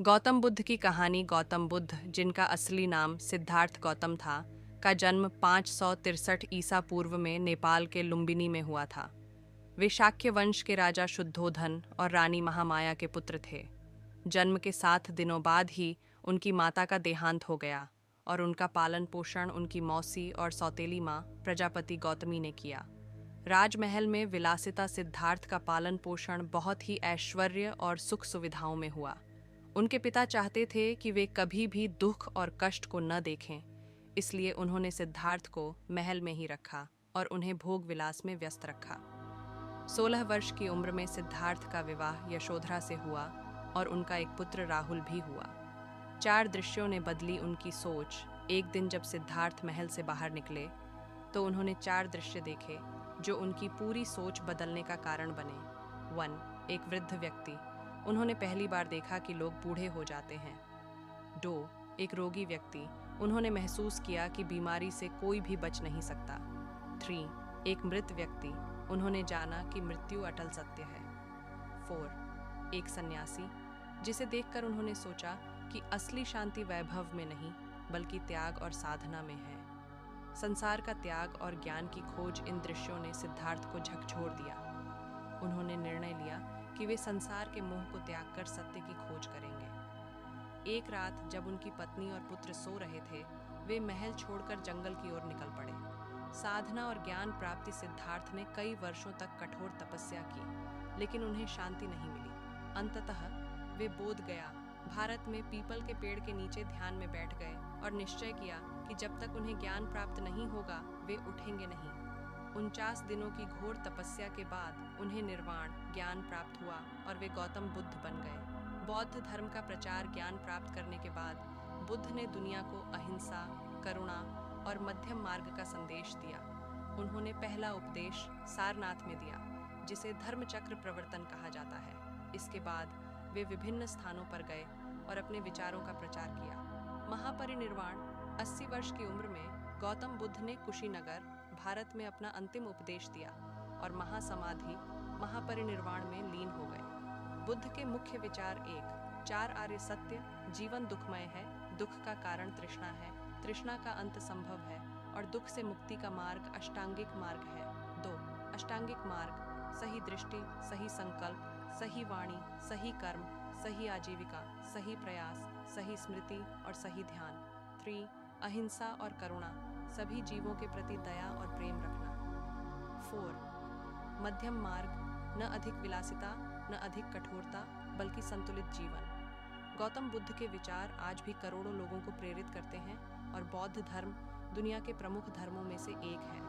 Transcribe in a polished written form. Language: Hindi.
गौतम बुद्ध की कहानी। गौतम बुद्ध, जिनका असली नाम सिद्धार्थ गौतम था, का जन्म 563 ईसा पूर्व में नेपाल के लुम्बिनी में हुआ था। वे शाक्य वंश के राजा शुद्धोधन और रानी महामाया के पुत्र थे। जन्म के 7 दिनों बाद ही उनकी माता का देहांत हो गया और उनका पालन पोषण उनकी मौसी और सौतेली माँ प्रजापति गौतमी ने किया। राजमहल में विलासिता सिद्धार्थ का पालन पोषण बहुत ही ऐश्वर्य और सुख सुविधाओं में हुआ। उनके पिता चाहते थे कि वे कभी भी दुख और कष्ट को न देखें, इसलिए उन्होंने सिद्धार्थ को महल में ही रखा और उन्हें भोग विलास में व्यस्त रखा। 16 वर्ष की उम्र में सिद्धार्थ का विवाह यशोधरा से हुआ और उनका एक पुत्र राहुल भी हुआ। 4 दृश्यों ने बदली उनकी सोच। एक दिन जब सिद्धार्थ महल से बाहर निकले तो उन्होंने 4 दृश्य देखे जो उनकी पूरी सोच बदलने का कारण बने। 1. एक वृद्ध व्यक्ति। उन्होंने पहली बार देखा कि लोग बूढ़े हो जाते हैं। 2. एक रोगी व्यक्ति। उन्होंने महसूस किया कि बीमारी से कोई भी बच नहीं सकता। 3. एक मृत व्यक्ति। उन्होंने जाना कि मृत्यु अटल सत्य है। 4. एक सन्यासी, जिसे देखकर उन्होंने सोचा कि असली शांति वैभव में नहीं बल्कि त्याग और साधना में है। संसार का त्याग और ज्ञान की खोज इन दृश्यों ने सिद्धार्थ को झकझोर दिया। उन्होंने निर्णय लिया कि वे संसार के मोह को त्याग कर सत्य की खोज करेंगे। एक रात जब उनकी पत्नी और पुत्र सो रहे थे, वे महल छोड़कर जंगल की ओर निकल पड़े। साधना और ज्ञान प्राप्ति सिद्धार्थ ने कई वर्षों तक कठोर तपस्या की, लेकिन उन्हें शांति नहीं मिली। अंततः वे बोध गया भारत में पीपल के पेड़ के नीचे ध्यान में बैठ गए और निश्चय किया कि जब तक उन्हें ज्ञान प्राप्त नहीं होगा वे उठेंगे नहीं। 49 दिनों की घोर तपस्या के बाद उन्हें निर्वाण ज्ञान प्राप्त हुआ और वे गौतम बुद्ध बन गए। बौद्ध धर्म का प्रचार ज्ञान प्राप्त करने के बाद बुद्ध ने दुनिया को अहिंसा, करुणा और मध्यम मार्ग का संदेश दिया। उन्होंने पहला उपदेश सारनाथ में दिया, जिसे धर्मचक्र प्रवर्तन कहा जाता है। इसके बाद वे विभिन्न स्थानों पर गए और अपने विचारों का प्रचार किया। महापरिनिर्वाण 80 वर्ष की उम्र में गौतम बुद्ध ने कुशीनगर, भारत में अपना अंतिम उपदेश दिया और महासमाधि महापरिनिर्वाण में लीन हो गए। बुद्ध के मुख्य विचार 1. 4 आर्य सत्य। जीवन दुखमय है, दुख का कारण तृष्णा है, तृष्णा का अंत संभव है और दुख से मुक्ति का मार्ग अष्टांगिक मार्ग है। 2. अष्टांगिक मार्ग: सही दृष्टि, सही संकल्प, सही वाणी, सही कर्म, सही आजीविका, सही प्रयास, सही स्मृति और सही ध्यान। 3. अहिंसा और करुणा: सभी जीवों के प्रति दया और प्रेम रखना। 4. मध्यम मार्ग: न अधिक विलासिता, न अधिक कठोरता, बल्कि संतुलित जीवन। गौतम बुद्ध के विचार आज भी करोड़ों लोगों को प्रेरित करते हैं और बौद्ध धर्म दुनिया के प्रमुख धर्मों में से एक है।